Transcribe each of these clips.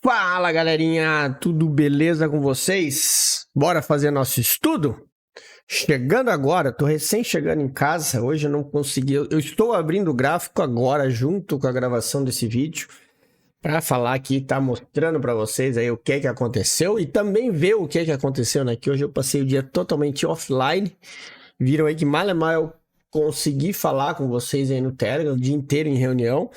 Fala, galerinha, tudo beleza com vocês? Bora fazer nosso estudo? Chegando agora, tô recém chegando em casa, hoje eu não consegui, eu estou abrindo o gráfico agora junto com a gravação desse vídeo para falar aqui, tá mostrando para vocês aí o que aconteceu e também ver o que aconteceu, né? Que hoje eu passei o dia totalmente offline, viram aí que mal é mal eu consegui falar com vocês aí no Telegram o dia inteiro em reunião.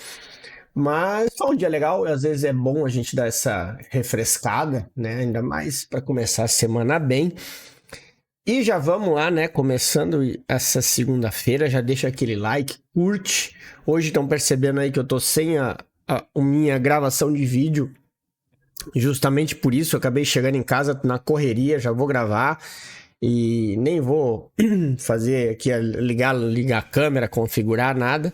Mas foi um dia legal, às vezes é bom a gente dar essa refrescada, né? Ainda mais para começar a semana bem. E já vamos lá, né? Começando essa segunda-feira, já deixa aquele like, curte. Hoje estão percebendo aí que eu tô sem a minha gravação de vídeo. Justamente por isso, eu acabei chegando em casa na correria, já vou gravar. E nem vou fazer aqui, ligar a câmera, configurar nada.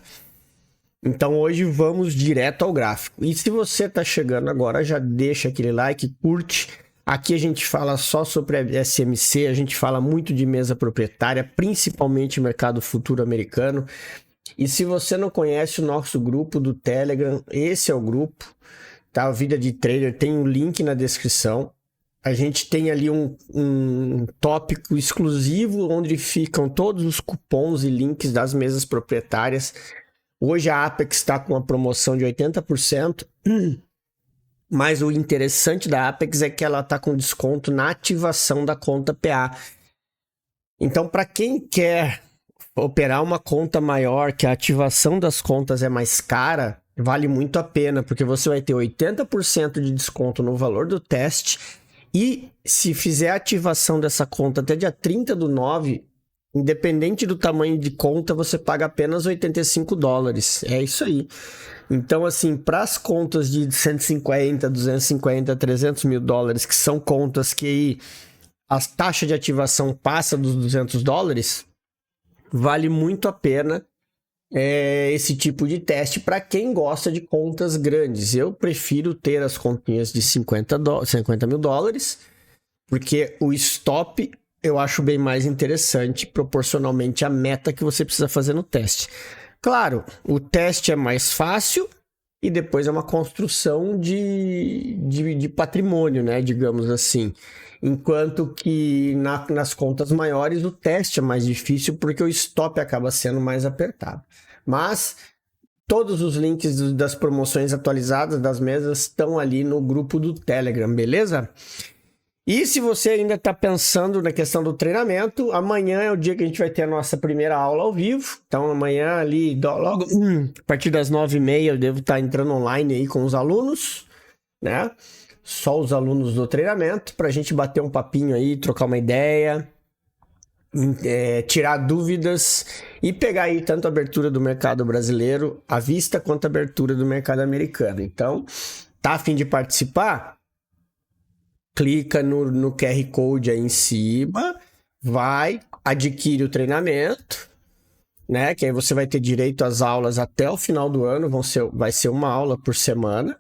Então hoje vamos direto ao gráfico. E se você está chegando agora, já deixa aquele like, curte. Aqui a gente fala só sobre a SMC, a gente fala muito de mesa proprietária, principalmente mercado futuro americano. E se você não conhece o nosso grupo do Telegram, esse é o grupo, tá? O Vida de Trader tem um link na descrição. A gente tem ali um tópico exclusivo onde ficam todos os cupons e links das mesas proprietárias. Hoje a Apex está com uma promoção de 80%, mas o interessante da Apex é que ela está com desconto na ativação da conta PA. Então, para quem quer operar uma conta maior, que a ativação das contas é mais cara, vale muito a pena, porque você vai ter 80% de desconto no valor do teste e se fizer a ativação dessa conta até dia 30/9, independente do tamanho de conta, você paga apenas $85. É isso aí. Então, assim, para as contas de 150, 250, 300 mil dólares, que são contas que aí a taxa de ativação passa dos $200, vale muito a pena esse tipo de teste para quem gosta de contas grandes. Eu prefiro ter as continhas de 50 mil dólares, porque o stop eu acho bem mais interessante proporcionalmente à meta que você precisa fazer no teste. Claro, o teste é mais fácil e depois é uma construção de patrimônio, né? Digamos assim. Enquanto que nas contas maiores o teste é mais difícil porque o stop acaba sendo mais apertado. Mas todos os links das promoções atualizadas das mesas estão ali no grupo do Telegram, beleza? E se você ainda está pensando na questão do treinamento, amanhã é o dia que a gente vai ter a nossa primeira aula ao vivo. Então amanhã ali, logo a partir das 9h30, eu devo estar entrando online aí com os alunos, né? Só os alunos do treinamento, para a gente bater um papinho aí, trocar uma ideia, tirar dúvidas e pegar aí tanto a abertura do mercado brasileiro à vista quanto a abertura do mercado americano. Então, tá a fim de participar? Clica no QR Code aí em cima, adquire o treinamento, né? Que aí você vai ter direito às aulas até o final do ano, vai ser uma aula por semana,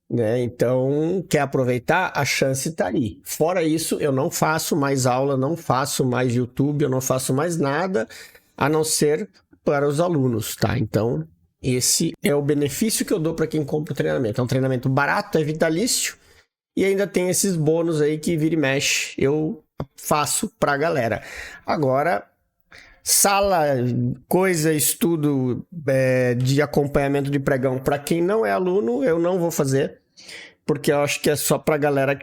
né? Então, quer aproveitar? A chance está ali. Fora isso, eu não faço mais aula, não faço mais YouTube, eu não faço mais nada, a não ser para os alunos, tá? Então, esse é o benefício que eu dou para quem compra o treinamento. É um treinamento barato, é vitalício, e ainda tem esses bônus aí que vira e mexe, eu faço pra galera. Agora, sala, estudo de acompanhamento de pregão, para quem não é aluno, eu não vou fazer, porque eu acho que é só pra galera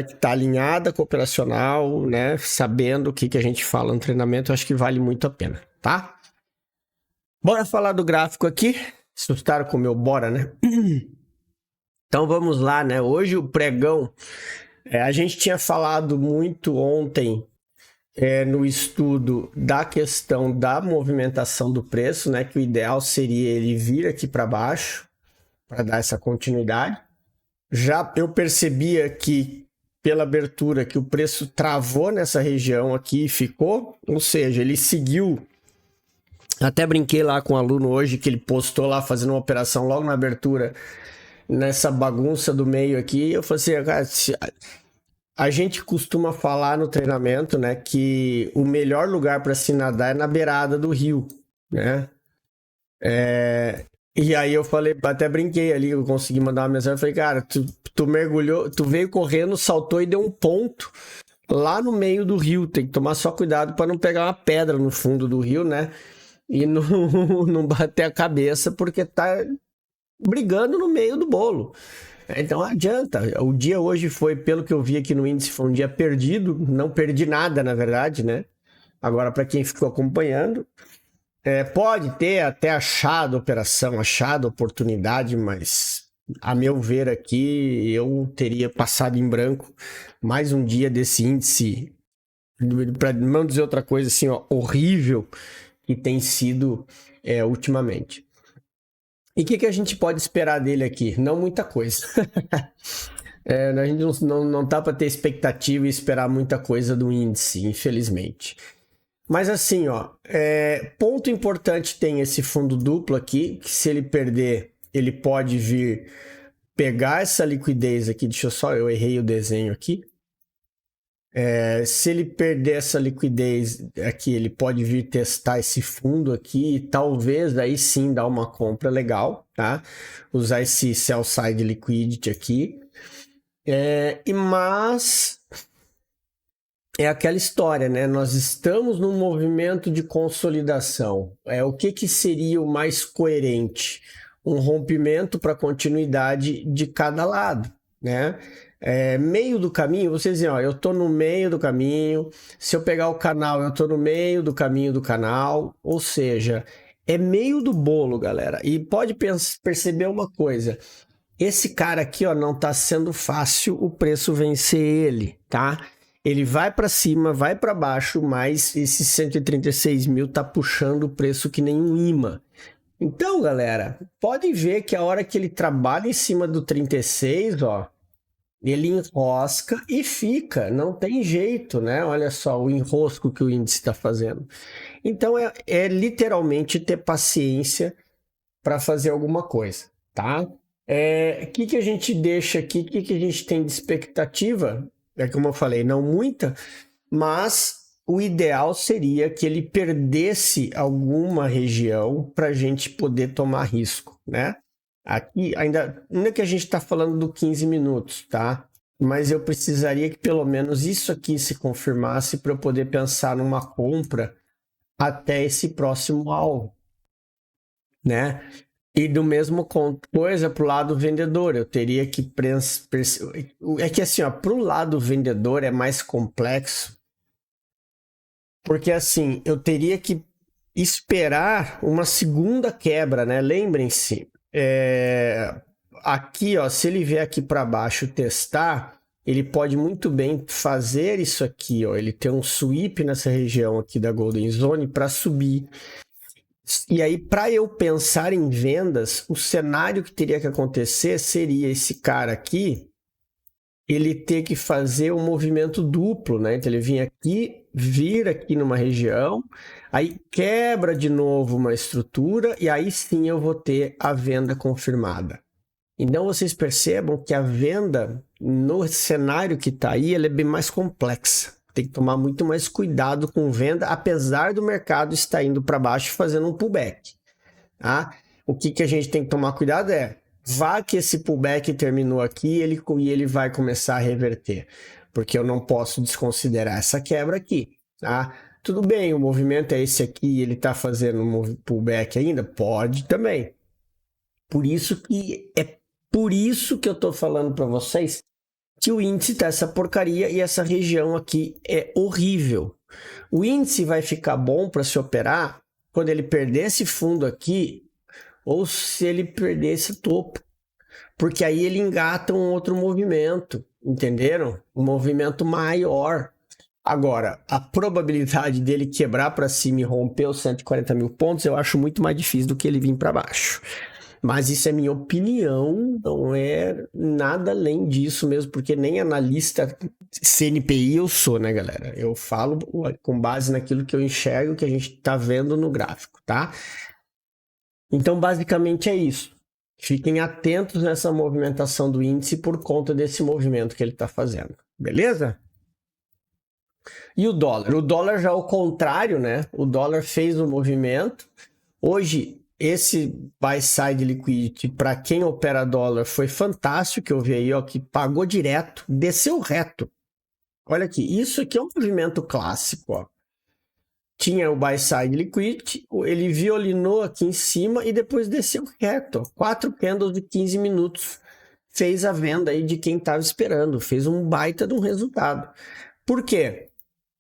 que tá alinhada com o operacional, né, sabendo o que a gente fala no treinamento, eu acho que vale muito a pena, tá? Bora falar do gráfico aqui. Assustaram com o meu bora, né? Então vamos lá, né? Hoje o pregão, a gente tinha falado muito ontem no estudo da questão da movimentação do preço, né? Que o ideal seria ele vir aqui para baixo para dar essa continuidade. Já eu percebia que pela abertura que o preço travou nessa região aqui e ficou, ou seja, ele seguiu. Até brinquei lá com um aluno hoje que ele postou lá fazendo uma operação logo na abertura, nessa bagunça do meio aqui. Eu falei assim, cara, a gente costuma falar no treinamento, né, que o melhor lugar para se nadar é na beirada do rio, né? E aí eu falei, até brinquei ali, eu consegui mandar uma mensagem, eu falei, cara, tu mergulhou, tu veio correndo, saltou e deu um ponto lá no meio do rio, tem que tomar só cuidado para não pegar uma pedra no fundo do rio, né? E não, não bater a cabeça, porque tá brigando no meio do bolo. Então não adianta. O dia hoje foi, pelo que eu vi aqui no índice, foi um dia perdido. Não perdi nada, na verdade, né? Agora, para quem ficou acompanhando, pode ter até achado operação, achado oportunidade, mas a meu ver aqui, eu teria passado em branco mais um dia desse índice, para não dizer outra coisa assim, ó, horrível que tem sido ultimamente. E o que a gente pode esperar dele aqui? Não muita coisa. A gente não tá para ter expectativa e esperar muita coisa do índice, infelizmente. Mas assim, ó, ponto importante tem esse fundo duplo aqui, que se ele perder, ele pode vir pegar essa liquidez aqui. Deixa eu só, eu errei o desenho aqui. Se ele perder essa liquidez aqui, ele pode vir testar esse fundo aqui e talvez aí sim dar uma compra legal, tá? Usar esse sell side liquidity aqui. Mas é aquela história, né? Nós estamos num movimento de consolidação. O que seria o mais coerente? Um rompimento para continuidade de cada lado, né? Meio do caminho, vocês dizem, ó, eu tô no meio do caminho. Se eu pegar o canal, eu tô no meio do caminho do canal. Ou seja, é meio do bolo, galera. E pode perceber uma coisa. Esse cara aqui, ó, não tá sendo fácil o preço vencer ele, tá? Ele vai para cima, vai para baixo, mas esse 136 mil tá puxando o preço que nem um imã. Então, galera, podem ver que a hora que ele trabalha em cima do 36, ó, ele enrosca e fica, não tem jeito, né? Olha só o enrosco que o índice está fazendo. Então, é literalmente ter paciência para fazer alguma coisa, tá? Que a gente deixa aqui, que a gente tem de expectativa? Como eu falei, não muita, mas o ideal seria que ele perdesse alguma região para a gente poder tomar risco, né? Aqui, ainda que a gente está falando do 15 minutos, tá? Mas eu precisaria que pelo menos isso aqui se confirmasse para eu poder pensar numa compra até esse próximo alvo, né? E do mesmo coisa para o lado vendedor, eu teria que é que assim, ó, para o lado vendedor é mais complexo, porque assim, eu teria que esperar uma segunda quebra, né? Lembrem-se, aqui, ó, se ele vier aqui para baixo testar, ele pode muito bem fazer isso aqui, ó, ele tem um sweep nessa região aqui da Golden Zone para subir. E aí, para eu pensar em vendas, o cenário que teria que acontecer seria esse cara aqui, ele ter que fazer um movimento duplo, né? Então ele vir aqui numa região, aí quebra de novo uma estrutura e aí sim eu vou ter a venda confirmada. Então vocês percebam que a venda no cenário que está aí, ela é bem mais complexa. Tem que tomar muito mais cuidado com venda, apesar do mercado estar indo para baixo fazendo um pullback. Tá? O que a gente tem que tomar cuidado vá que esse pullback terminou aqui e ele vai começar a reverter, porque eu não posso desconsiderar essa quebra aqui. Tá? Tudo bem, o movimento é esse aqui e ele está fazendo um pullback ainda? Pode também. Por isso que eu estou falando para vocês que o índice tá essa porcaria e essa região aqui é horrível. O índice vai ficar bom para se operar quando ele perder esse fundo aqui ou se ele perder esse topo. Porque aí ele engata um outro movimento, entenderam? Um movimento maior. Agora, a probabilidade dele quebrar para cima e romper os 140 mil pontos eu acho muito mais difícil do que ele vir para baixo. Mas isso é minha opinião, não é nada além disso mesmo, porque nem analista CNPI eu sou, né, galera? Eu falo com base naquilo que eu enxergo, que a gente tá vendo no gráfico, tá? Então, basicamente é isso. Fiquem atentos nessa movimentação do índice por conta desse movimento que ele tá fazendo, beleza? E o dólar? O dólar já é o contrário, né? O dólar fez o movimento. Hoje esse buy side liquidity para quem opera dólar foi fantástico, que eu vi aí, ó, que pagou direto, desceu reto. Olha aqui, isso aqui é um movimento clássico, ó. Tinha o buy side liquidity, ele violinou aqui em cima e depois desceu reto, ó. 4 candles de 15 minutos. Fez a venda aí de quem estava esperando, fez um baita de um resultado. Por quê?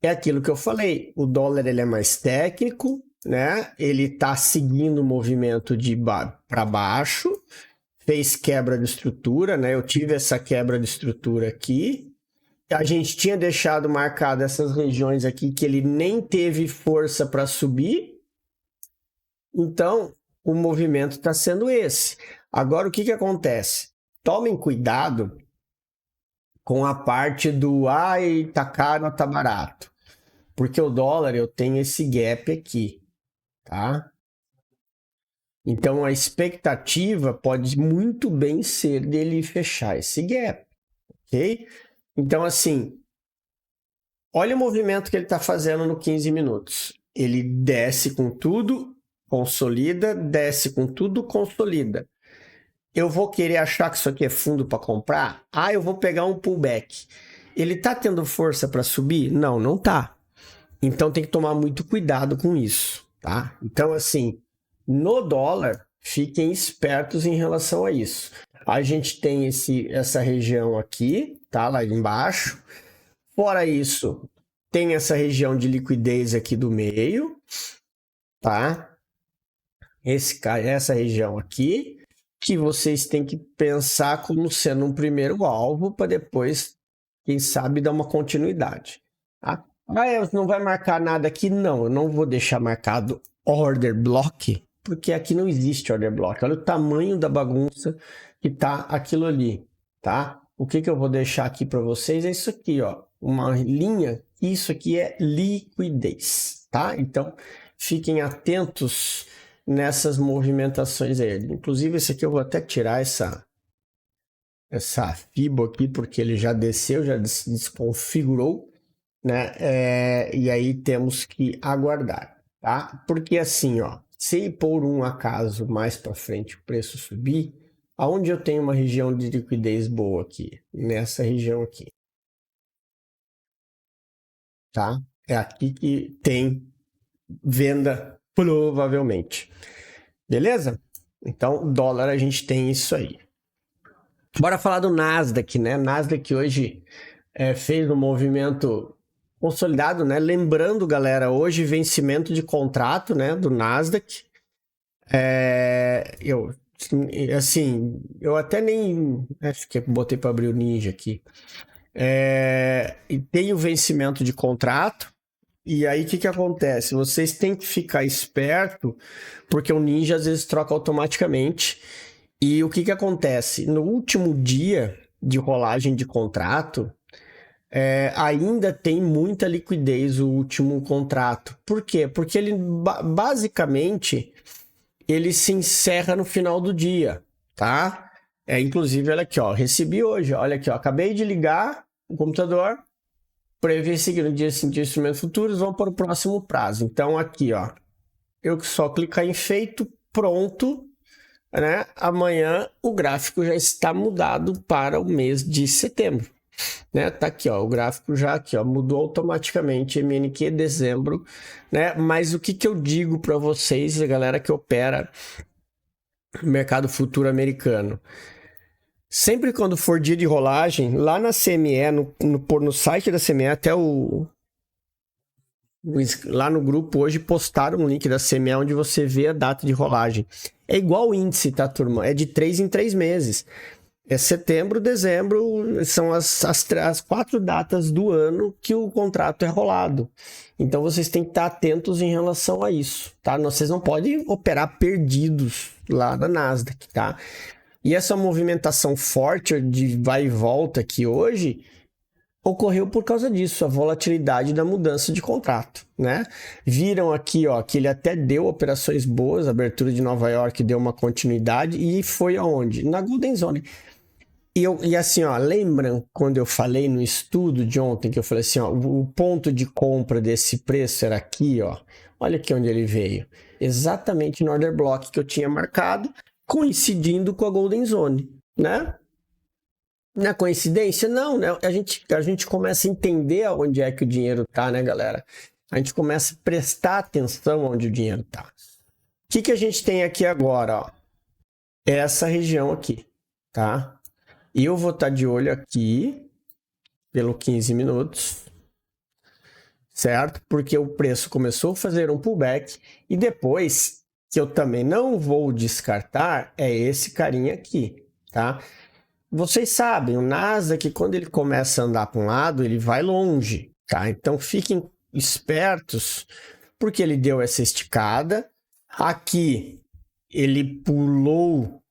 É aquilo que eu falei, o dólar ele é mais técnico, né? Ele está seguindo o movimento de para baixo, fez quebra de estrutura, né? Eu tive essa quebra de estrutura aqui. A gente tinha deixado marcado essas regiões aqui que ele nem teve força para subir. Então, o movimento está sendo esse. Agora, o que acontece? Tomem cuidado com a parte do ai, tá caro, tá barato. Porque o dólar, eu tenho esse gap aqui, tá? Então, a expectativa pode muito bem ser dele fechar esse gap, ok? Então, assim, olha o movimento que ele está fazendo no 15 minutos. Ele desce com tudo, consolida, desce com tudo, consolida. Eu vou querer achar que isso aqui é fundo para comprar? Ah, eu vou pegar um pullback. Ele está tendo força para subir? Não, não tá. Então tem que tomar muito cuidado com isso, tá? Então, assim, no dólar, fiquem espertos em relação a isso. A gente tem essa região aqui, tá? Lá embaixo. Fora isso, tem essa região de liquidez aqui do meio, tá? Essa região aqui, que vocês têm que pensar como sendo um primeiro alvo para depois, quem sabe, dar uma continuidade, tá? Ah, você não vai marcar nada aqui? Não, eu não vou deixar marcado order block, porque aqui não existe order block. Olha o tamanho da bagunça que tá aquilo ali, tá? O que eu vou deixar aqui para vocês é isso aqui, ó, uma linha. Isso aqui é liquidez, tá? Então, fiquem atentos nessas movimentações aí. Inclusive, esse aqui eu vou até tirar essa FIBO aqui, porque ele já desceu, já desconfigurou, né? E aí temos que aguardar, tá? Porque assim, ó, se por um acaso mais para frente o preço subir, aonde eu tenho uma região de liquidez boa aqui? Nessa região aqui, tá? É aqui que tem venda, provavelmente. Beleza? Então, dólar, a gente tem isso aí. Bora falar do Nasdaq, né? Nasdaq hoje fez um movimento consolidado, né? Lembrando, galera, hoje vencimento de contrato, né? Do Nasdaq. Eu até nem... Acho que botei para abrir o Ninja aqui. E tem o vencimento de contrato. E aí, o que acontece? Vocês têm que ficar esperto, porque o Ninja às vezes troca automaticamente. E o que acontece? No último dia de rolagem de contrato, ainda tem muita liquidez o último contrato. Por quê? Porque ele, basicamente, ele se encerra no final do dia, tá? Inclusive, olha aqui, ó, recebi hoje, olha aqui, ó, acabei de ligar o computador, prever seguir no dia seguinte de instrumentos futuros, vamos para o próximo prazo. Então, aqui, ó, eu só clicar em feito, pronto, né? Amanhã o gráfico já está mudado para o mês de setembro, né? Tá aqui, ó, o gráfico já aqui, ó, mudou automaticamente, MNQ dezembro, né? Mas o que eu digo para vocês, a galera que opera no mercado futuro americano, sempre quando for dia de rolagem, lá na CME, no site da CME, até lá no grupo hoje postaram um link da CME onde você vê a data de rolagem. É igual o índice, tá, turma? É de 3 em 3 meses. É setembro, dezembro, são as 4 datas do ano que o contrato é rolado. Então, vocês têm que estar atentos em relação a isso, tá? Vocês não podem operar perdidos lá na Nasdaq, tá? E essa movimentação forte de vai e volta aqui hoje ocorreu por causa disso, a volatilidade da mudança de contrato, né? Viram aqui, ó, que ele até deu operações boas, a abertura de Nova York deu uma continuidade e foi aonde? Na Golden Zone. E assim, ó, lembram quando eu falei no estudo de ontem, que eu falei assim, ó, o ponto de compra desse preço era aqui, ó, Olha aqui onde ele veio. Exatamente no order block que eu tinha marcado, coincidindo com a Golden Zone, né? Não é coincidência? Não, né? A gente começa a entender onde é que o dinheiro tá, né, galera? A gente começa a prestar atenção onde o dinheiro tá. O que a gente tem aqui agora, ó? Essa região aqui, tá? E eu vou estar de olho aqui pelo 15 minutos, certo? Porque o preço começou a fazer um pullback e depois, que eu também não vou descartar, é esse carinha aqui, tá? Vocês sabem, o Nasdaq, quando ele começa a andar para um lado, ele vai longe, tá? Então fiquem espertos, porque ele deu essa esticada. Aqui ele pulou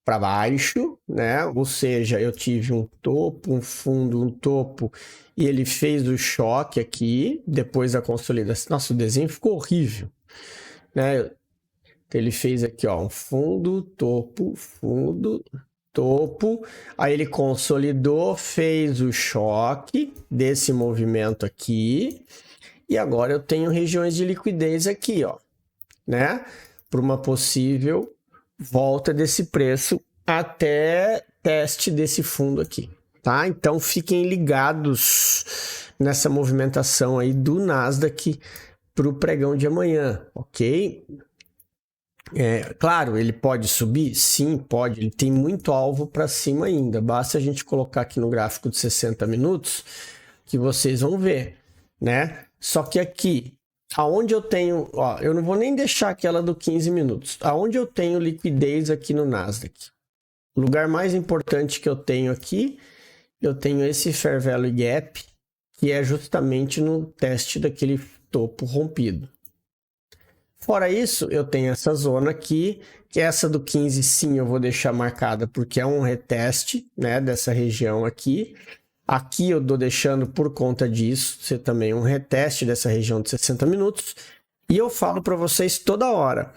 para baixo, né? Ou seja, eu tive um topo, um fundo, um topo, e ele fez o choque aqui, depois a consolidação. Nossa, o desenho ficou horrível, né? Ele fez aqui, ó, um fundo, topo, topo, aí ele consolidou, fez o choque desse movimento aqui, e agora eu tenho regiões de liquidez aqui, ó, né? Para uma possível volta desse preço até teste desse fundo aqui, tá? Então fiquem ligados nessa movimentação aí do Nasdaq para o pregão de amanhã, ok? Claro, ele pode subir? Sim, pode. Ele tem muito alvo para cima ainda. Basta a gente colocar aqui no gráfico de 60 minutos que vocês vão ver, né? Só que aqui, aonde eu tenho... Ó, eu não vou nem deixar aquela do 15 minutos. Aonde eu tenho liquidez aqui no Nasdaq? O lugar mais importante que eu tenho aqui, eu tenho esse Fair Value Gap, que é justamente no teste daquele topo rompido. Fora isso, eu tenho essa zona aqui, que essa do 15 sim eu vou deixar marcada porque é um reteste, né, dessa região aqui. Aqui eu estou deixando por conta disso, ser também um reteste dessa região de 60 minutos. E eu falo para vocês toda hora,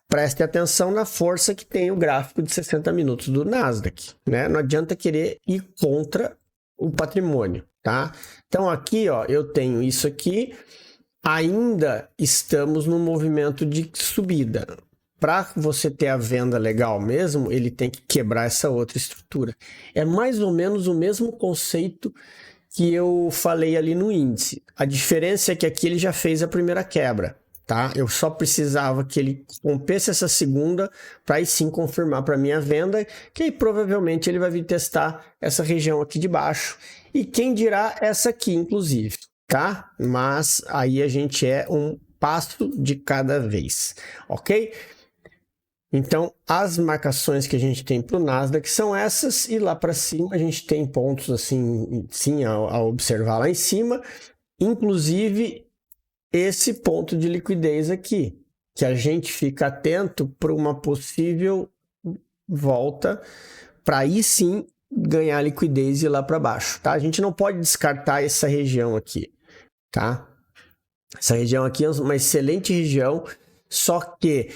prestem atenção na força que tem o gráfico de 60 minutos do Nasdaq, né? Não adianta querer ir contra o patrimônio, tá? Então aqui, ó, eu tenho isso aqui. Ainda estamos no movimento de subida. Para você ter a venda legal mesmo, ele tem que quebrar essa outra estrutura. É mais ou menos o mesmo conceito que eu falei ali no índice. A diferença é que aqui ele já fez a primeira quebra, tá? Eu só precisava que ele rompesse essa segunda para aí sim confirmar para minha venda, que aí provavelmente ele vai vir testar essa região aqui de baixo. E quem dirá essa aqui, inclusive. Tá? Mas aí a gente é um passo de cada vez, ok? Então, as marcações que a gente tem para o Nasdaq são essas, e lá para cima a gente tem pontos assim, sim, a observar lá em cima, inclusive esse ponto de liquidez aqui, que a gente fica atento para uma possível volta, para aí sim ganhar liquidez e ir lá para baixo, tá? A gente não pode descartar essa região aqui. Tá? Essa região aqui é uma excelente região, só que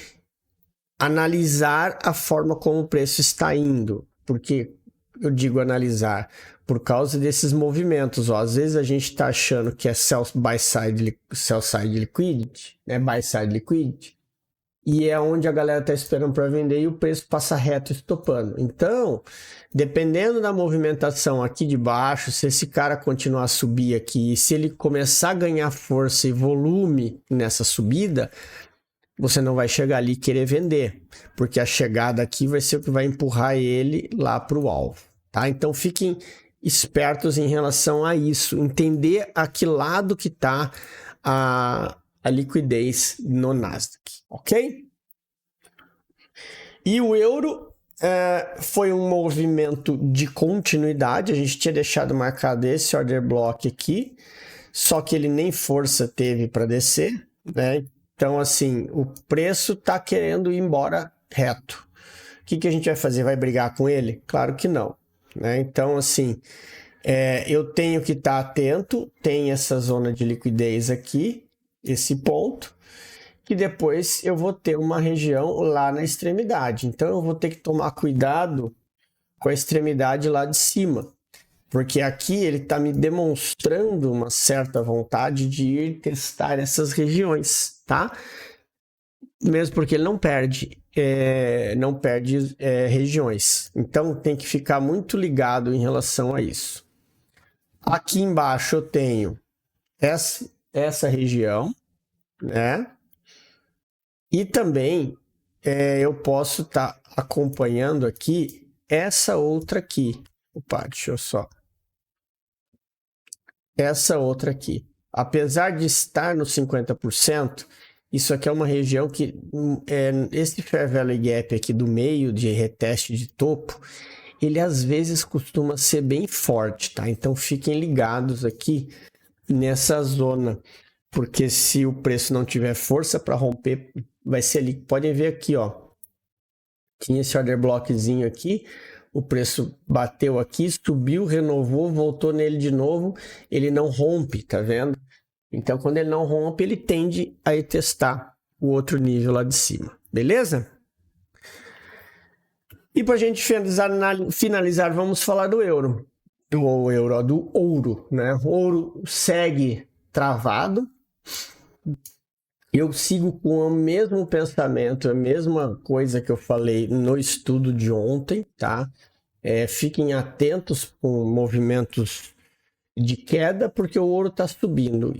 analisar a forma como o preço está indo, porque eu digo analisar por causa desses movimentos, ó. Às vezes a gente está achando que é sell side liquidity, né? Buy side liquidity, e é onde a galera está esperando para vender e o preço passa reto estopando. Então, dependendo da movimentação aqui de baixo, se esse cara continuar a subir aqui, se ele começar a ganhar força e volume nessa subida, você não vai chegar ali e querer vender, porque a chegada aqui vai ser o que vai empurrar ele lá para o alvo, tá? Então, fiquem espertos em relação a isso, entender a que lado que está a liquidez no Nasdaq, ok? E o euro foi um movimento de continuidade, a gente tinha deixado marcado esse order block aqui, só que ele nem força teve para descer, né? Então, assim, o preço está querendo ir embora reto. O que a gente vai fazer? Vai brigar com ele? Claro que não, né? Então, assim, eu tenho que estar atento, tem essa zona de liquidez aqui, esse ponto, que depois eu vou ter uma região lá na extremidade. Então eu vou ter que tomar cuidado com a extremidade lá de cima. Porque aqui ele está me demonstrando uma certa vontade de ir testar essas regiões, tá? Mesmo porque ele não perde regiões. Então tem que ficar muito ligado em relação a isso. Aqui embaixo eu tenho essa região, né? E também eu posso estar acompanhando aqui essa outra aqui. Opa, deixa eu só. Essa outra aqui. Apesar de estar no 50%, isso aqui é uma região que esse Fair Value Gap aqui do meio de reteste de topo, ele às vezes costuma ser bem forte, tá? Então fiquem ligados aqui nessa zona, porque se o preço não tiver força para romper, vai ser ali. Podem ver aqui, ó. Tinha esse order blockzinho aqui, o preço bateu aqui, subiu, renovou, voltou nele de novo, ele não rompe, tá vendo? Então, quando ele não rompe, ele tende a ir testar o outro nível lá de cima, beleza? E para a gente finalizar, vamos falar do euro. Do ouro, né? O ouro segue travado. Eu sigo com o mesmo pensamento, a mesma coisa que eu falei no estudo de ontem, tá? Fiquem atentos com movimentos de queda, porque o ouro está subindo.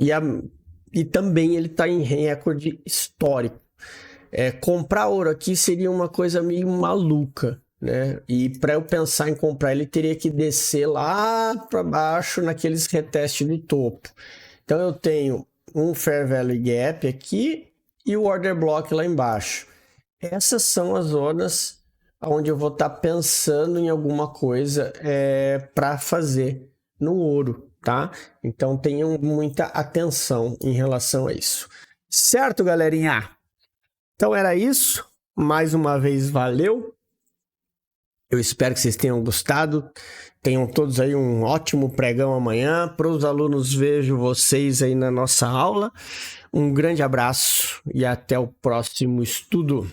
E também ele está em recorde histórico. Comprar ouro aqui seria uma coisa meio maluca, né? E para eu pensar em comprar, ele teria que descer lá para baixo naqueles retestes do topo. Então eu tenho um Fair Value Gap aqui e o Order Block lá embaixo. Essas são as zonas onde eu vou estar pensando em alguma coisa para fazer no ouro, tá? Então tenham muita atenção em relação a isso. Certo, galerinha? Então era isso. Mais uma vez, valeu. Eu espero que vocês tenham gostado. Tenham todos aí um ótimo pregão amanhã. Para os alunos, vejo vocês aí na nossa aula. Um grande abraço e até o próximo estudo.